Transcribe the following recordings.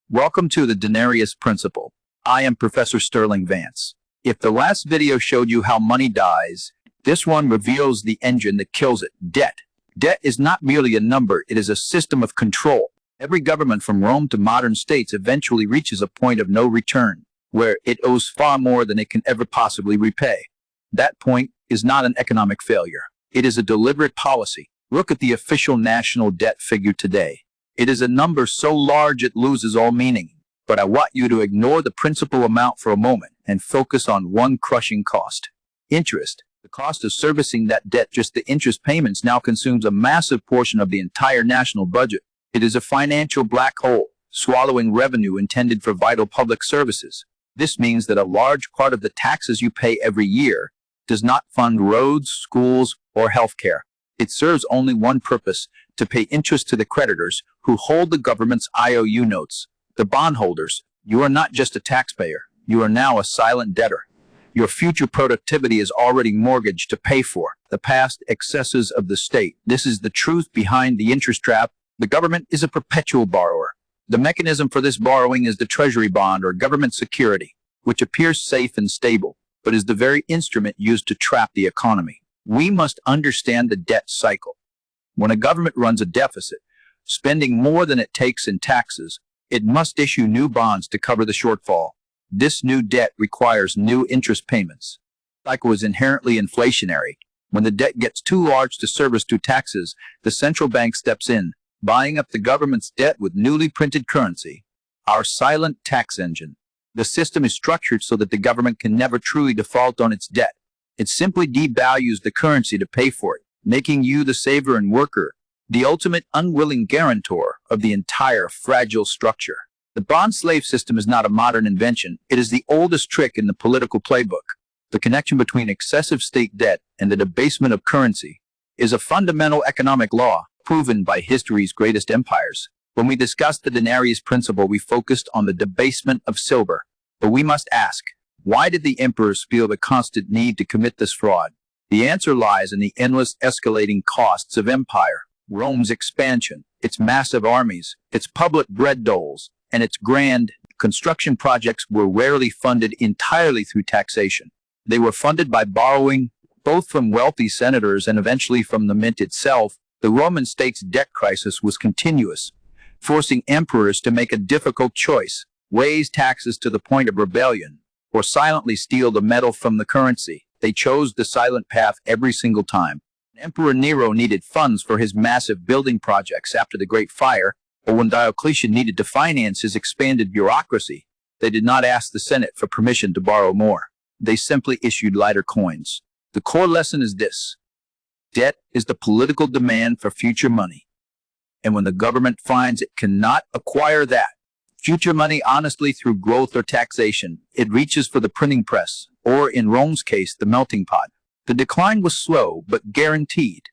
Welcome to the Denarius principle. I am Professor Sterling Vance. If the last video showed you how money dies, this one reveals the engine that kills it, debt. Debt is not merely a number, it is a system of control. Every government from Rome to modern states eventually reaches a point of no return, where it owes far more than it can ever possibly repay. That point is not an economic failure. It is a deliberate policy. Look at the official national debt figure today. It is a number so large it loses all meaning. But I want you to ignore the principal amount for a moment and focus on one crushing cost. Interest. The cost of servicing that debt, just the interest payments, now consumes a massive portion of the entire national budget. It is a financial black hole, swallowing revenue intended for vital public services. This means that a large part of the taxes you pay every year does not fund roads, schools, or healthcare. It serves only one purpose: to pay interest to the creditors who hold the government's IOU notes, the bondholders. You are not just a taxpayer. You are now a silent debtor. Your future productivity is already mortgaged to pay for the past excesses of the state. This is the truth behind the interest trap. The government is a perpetual borrower. The mechanism for this borrowing is the Treasury Bond, or government security, which appears safe and stable, but is the very instrument used to trap the economy. We must understand the debt cycle. When a government runs a deficit, spending more than it takes in taxes, it must issue new bonds to cover the shortfall. This new debt requires new interest payments. The cycle is inherently inflationary. When the debt gets too large to service through taxes, the central bank steps in, buying up the government's debt with newly printed currency, our silent tax engine. The system is structured so that the government can never truly default on its debt. It simply devalues the currency to pay for it, making you the saver and worker, the ultimate unwilling guarantor of the entire fragile structure. The bond slave system is not a modern invention. It is the oldest trick in the political playbook. The connection between excessive state debt and the debasement of currency is a fundamental economic law proven by history's greatest empires. When we discussed the Denarius principle, we focused on the debasement of silver. But we must ask, why did the emperors feel the constant need to commit this fraud? The answer lies in the endless escalating costs of empire. Rome's expansion, its massive armies, its public bread doles, and its grand construction projects were rarely funded entirely through taxation. They were funded by borrowing, both from wealthy senators and eventually from the mint itself. The Roman state's debt crisis was continuous, forcing emperors to make a difficult choice: raise taxes to the point of rebellion, or silently steal the metal from the currency. They chose the silent path every single time. Emperor Nero needed funds for his massive building projects after the Great Fire, or when Diocletian needed to finance his expanded bureaucracy, they did not ask the Senate for permission to borrow more. They simply issued lighter coins. The core lesson is this: debt is the political demand for future money. And when the government finds it cannot acquire that future money honestly through growth or taxation, it reaches for the printing press, or in Rome's case, the melting pot. The decline was slow but guaranteed.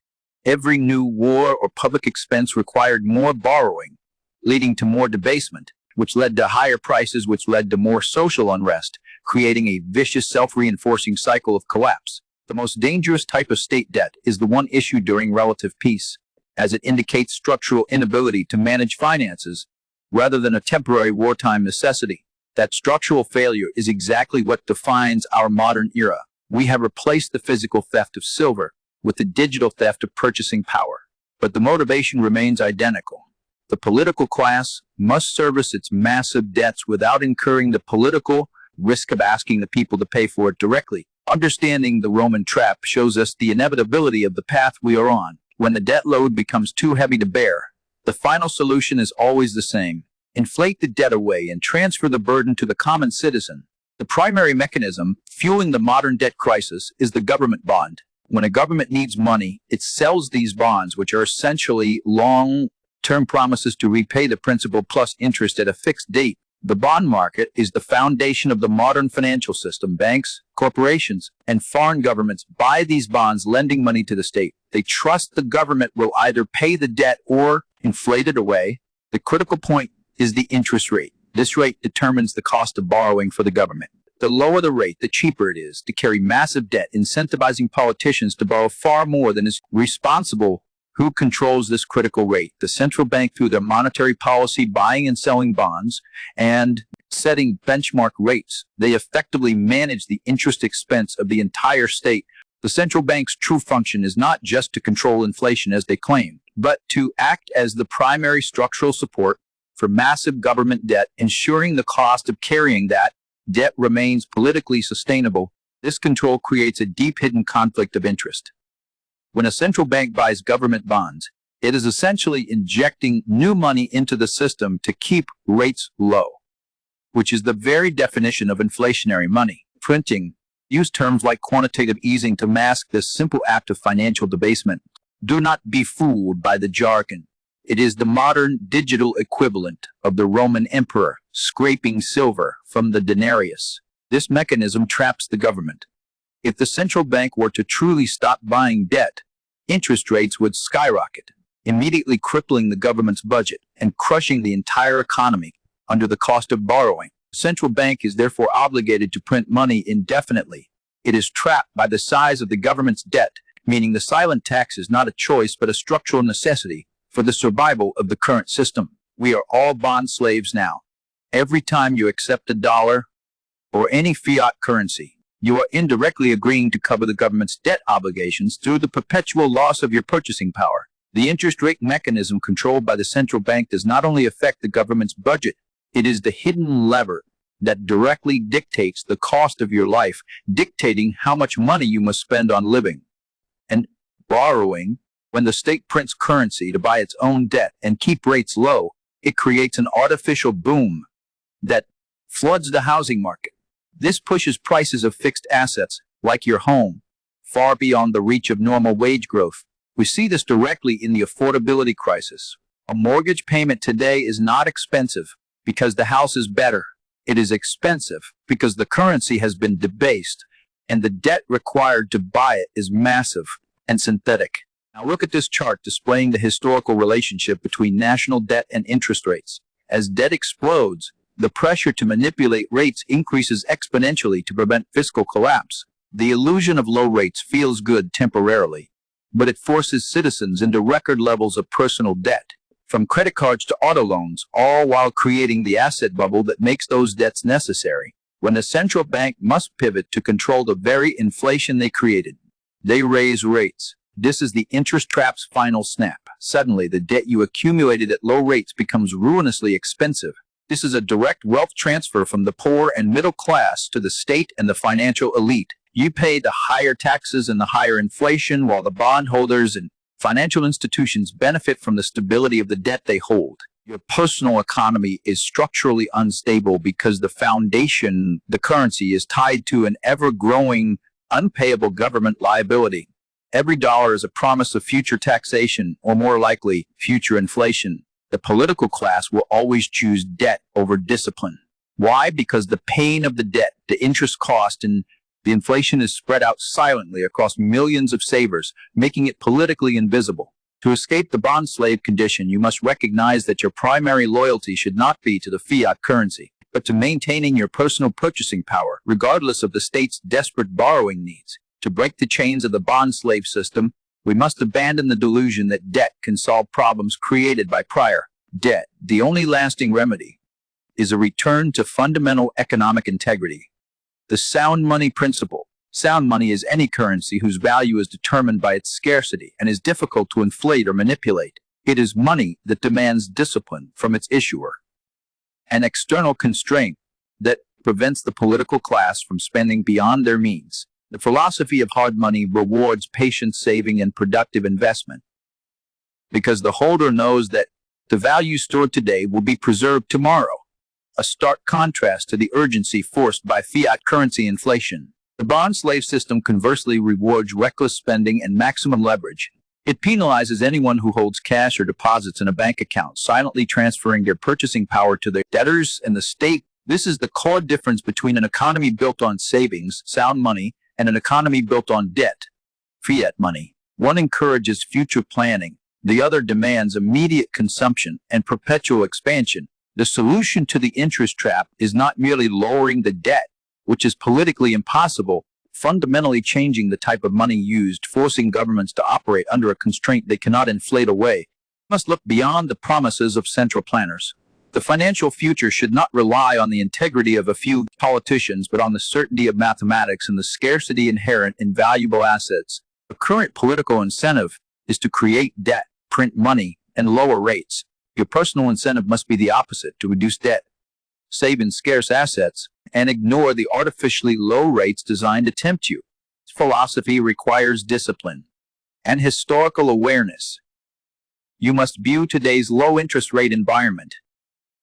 Every new war or public expense required more borrowing, leading to more debasement, which led to higher prices, which led to more social unrest, creating a vicious self-reinforcing cycle of collapse. The most dangerous type of state debt is the one issued during relative peace, as it indicates structural inability to manage finances rather than a temporary wartime necessity. That structural failure is exactly what defines our modern era. We have replaced the physical theft of silver with the digital theft of purchasing power. But the motivation remains identical. The political class must service its massive debts without incurring the political risk of asking the people to pay for it directly. Understanding the Roman trap shows us the inevitability of the path we are on. When the debt load becomes too heavy to bear, the final solution is always the same: inflate the debt away and transfer the burden to the common citizen. The primary mechanism fueling the modern debt crisis is the government bond. When a government needs money, it sells these bonds, which are essentially long-term promises to repay the principal plus interest at a fixed date. The bond market is the foundation of the modern financial system. Banks, corporations, and foreign governments buy these bonds, lending money to the state. They trust the government will either pay the debt or inflate it away. The critical point is the interest rate. This rate determines the cost of borrowing for the government. The lower the rate, the cheaper it is to carry massive debt, incentivizing politicians to borrow far more than is responsible Who controls this critical rate? The central bank through their monetary policy, buying and selling bonds, and setting benchmark rates. They effectively manage the interest expense of the entire state. The central bank's true function is not just to control inflation as they claim, but to act as the primary structural support for massive government debt, ensuring the cost of carrying that debt remains politically sustainable. This control creates a deep hidden conflict of interest. When a central bank buys government bonds, it is essentially injecting new money into the system to keep rates low, which is the very definition of inflationary money printing. Use terms like quantitative easing to mask this simple act of financial debasement. Do not be fooled by the jargon. It is the modern digital equivalent of the Roman emperor scraping silver from the denarius. This mechanism traps the government. If the central bank were to truly stop buying debt, interest rates would skyrocket, immediately crippling the government's budget and crushing the entire economy under the cost of borrowing. The central bank is therefore obligated to print money indefinitely. It is trapped by the size of the government's debt, meaning the silent tax is not a choice but a structural necessity for the survival of the current system. We are all bond slaves now. Every time you accept a dollar or any fiat currency, you are indirectly agreeing to cover the government's debt obligations through the perpetual loss of your purchasing power. The interest rate mechanism controlled by the central bank does not only affect the government's budget, it is the hidden lever that directly dictates the cost of your life, dictating how much money you must spend on living and borrowing. When the state prints currency to buy its own debt and keep rates low, it creates an artificial boom that floods the housing market. This pushes prices of fixed assets, like your home, far beyond the reach of normal wage growth. We see this directly in the affordability crisis. A mortgage payment today is not expensive because the house is better. It is expensive because the currency has been debased and the debt required to buy it is massive and synthetic. Now look at this chart displaying the historical relationship between national debt and interest rates. As debt explodes, the pressure to manipulate rates increases exponentially to prevent fiscal collapse. The illusion of low rates feels good temporarily, but it forces citizens into record levels of personal debt, from credit cards to auto loans, all while creating the asset bubble that makes those debts necessary. When the central bank must pivot to control the very inflation they created, they raise rates. This is the interest trap's final snap. Suddenly, the debt you accumulated at low rates becomes ruinously expensive. This is a direct wealth transfer from the poor and middle class to the state and the financial elite. You pay the higher taxes and the higher inflation, while the bondholders and financial institutions benefit from the stability of the debt they hold. Your personal economy is structurally unstable because the foundation, the currency, is tied to an ever-growing, unpayable government liability. Every dollar is a promise of future taxation, or more likely, future inflation. The political class will always choose debt over discipline. Why? Because the pain of the debt, the interest cost, and the inflation is spread out silently across millions of savers, making it politically invisible. To escape the bond slave condition, you must recognize that your primary loyalty should not be to the fiat currency, but to maintaining your personal purchasing power, regardless of the state's desperate borrowing needs. To break the chains of the bond slave system, we must abandon the delusion that debt can solve problems created by prior debt. The only lasting remedy is a return to fundamental economic integrity. The sound money principle. Sound money is any currency whose value is determined by its scarcity and is difficult to inflate or manipulate. It is money that demands discipline from its issuer, an external constraint that prevents the political class from spending beyond their means. The philosophy of hard money rewards patient saving and productive investment because the holder knows that the value stored today will be preserved tomorrow, a stark contrast to the urgency forced by fiat currency inflation. The bond slave system conversely rewards reckless spending and maximum leverage. It penalizes anyone who holds cash or deposits in a bank account, silently transferring their purchasing power to their debtors and the state. This is the core difference between an economy built on savings, sound money, and an economy built on debt, fiat money. One encourages future planning. The other demands immediate consumption and perpetual expansion. The solution to the interest trap is not merely lowering the debt, which is politically impossible. fundamentally changing the type of money used, forcing governments to operate under a constraint they cannot inflate away. Must look beyond the promises of central planners. The financial future should not rely on the integrity of a few politicians, but on the certainty of mathematics and the scarcity inherent in valuable assets. The current political incentive is to create debt, print money, and lower rates. Your personal incentive must be the opposite, to reduce debt, save in scarce assets, and ignore the artificially low rates designed to tempt you. This philosophy requires discipline and historical awareness. You must view today's low interest rate environment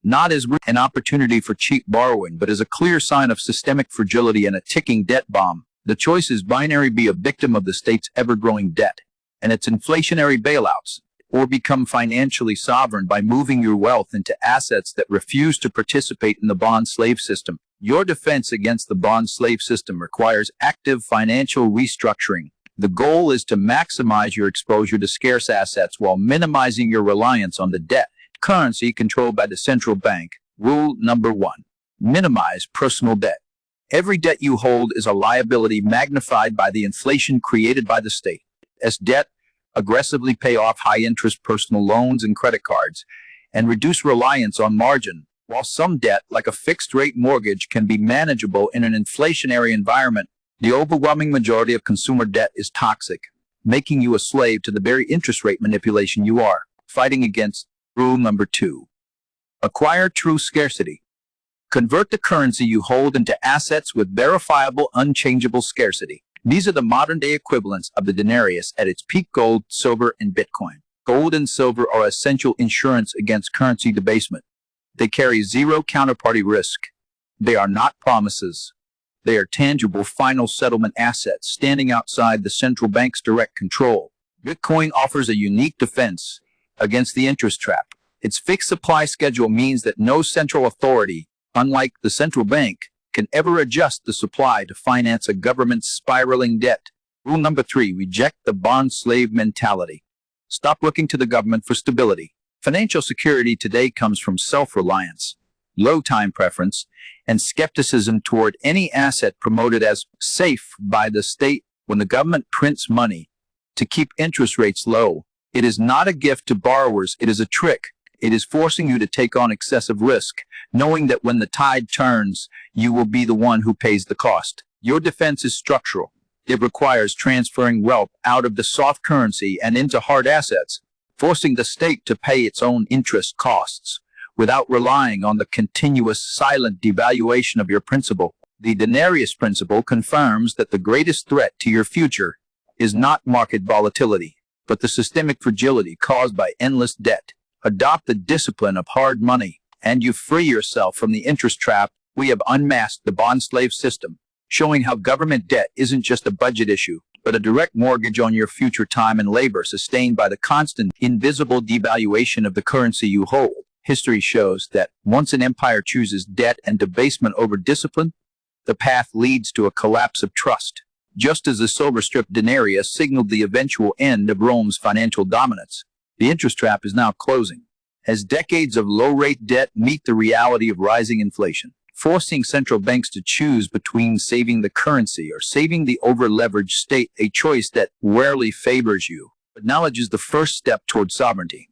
not as an opportunity for cheap borrowing, but as a clear sign of systemic fragility and a ticking debt bomb. The choice is binary: be a victim of the state's ever-growing debt and its inflationary bailouts, or become financially sovereign by moving your wealth into assets that refuse to participate in the bond slave system. Your defense against the bond slave system requires active financial restructuring. The goal is to maximize your exposure to scarce assets while minimizing your reliance on the debt currency controlled by the central bank. Rule number 1. Minimize personal debt. Every debt you hold is a liability magnified by the inflation created by the state. As debt, aggressively pay off high-interest personal loans and credit cards, and reduce reliance on margin. While some debt, like a fixed-rate mortgage, can be manageable in an inflationary environment, the overwhelming majority of consumer debt is toxic, making you a slave to the very interest rate manipulation you are fighting against. Rule number 2. Acquire true scarcity. Convert the currency you hold into assets with verifiable, unchangeable scarcity. These are the modern-day equivalents of the denarius at its peak: gold, silver, and Bitcoin. Gold and silver are essential insurance against currency debasement. They carry zero counterparty risk. They are not promises. They are tangible final settlement assets standing outside the central bank's direct control. Bitcoin offers a unique defense against the interest trap. Its fixed supply schedule means that no central authority, unlike the central bank, can ever adjust the supply to finance a government's spiraling debt. Rule number 3. Reject the bond slave mentality. Stop looking to the government for stability. Financial security today comes from self-reliance, low time preference, and skepticism toward any asset promoted as safe by the state. When the government prints money to keep interest rates low, it is not a gift to borrowers, it is a trick. It is forcing you to take on excessive risk, knowing that when the tide turns, you will be the one who pays the cost. Your defense is structural. It requires transferring wealth out of the soft currency and into hard assets, forcing the state to pay its own interest costs, without relying on the continuous silent devaluation of your principal. The Denarius principle confirms that the greatest threat to your future is not market volatility, but the systemic fragility caused by endless debt. Adopt the discipline of hard money, and you free yourself from the interest trap. We have unmasked the bond slave system, showing how government debt isn't just a budget issue, but a direct mortgage on your future time and labor, sustained by the constant, invisible devaluation of the currency you hold. History shows that once an empire chooses debt and debasement over discipline, the path leads to a collapse of trust. Just as the silver-stripped denarius signaled the eventual end of Rome's financial dominance, the interest trap is now closing, as decades of low-rate debt meet the reality of rising inflation, forcing central banks to choose between saving the currency or saving the over-leveraged state, a choice that rarely favors you. But knowledge is the first step toward sovereignty.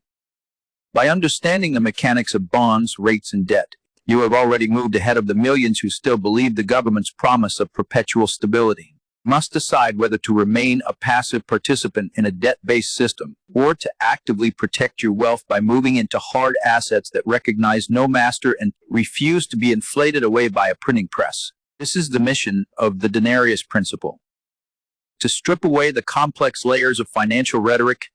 By understanding the mechanics of bonds, rates, and debt, you have already moved ahead of the millions who still believe the government's promise of perpetual stability. Must decide whether to remain a passive participant in a debt-based system or to actively protect your wealth by moving into hard assets that recognize no master and refuse to be inflated away by a printing press. This is the mission of the Denarius principle: to strip away the complex layers of financial rhetoric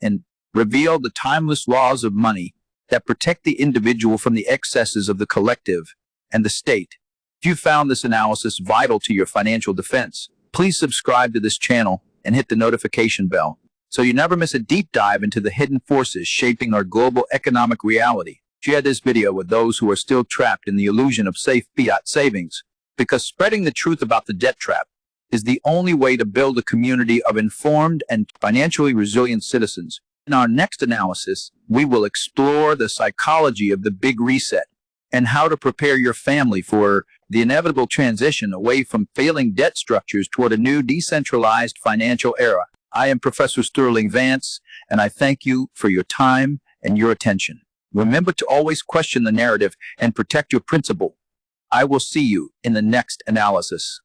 and reveal the timeless laws of money that protect the individual from the excesses of the collective and the state. If you found this analysis vital to your financial defense, please subscribe to this channel and hit the notification bell so you never miss a deep dive into the hidden forces shaping our global economic reality. Share this video with those who are still trapped in the illusion of safe fiat savings, because spreading the truth about the debt trap is the only way to build a community of informed and financially resilient citizens. In our next analysis, we will explore the psychology of the Big Reset and how to prepare your family for the inevitable transition away from failing debt structures toward a new decentralized financial era. I am Professor Sterling Vance, and I thank you for your time and your attention. Remember to always question the narrative and protect your principle. I will see you in the next analysis.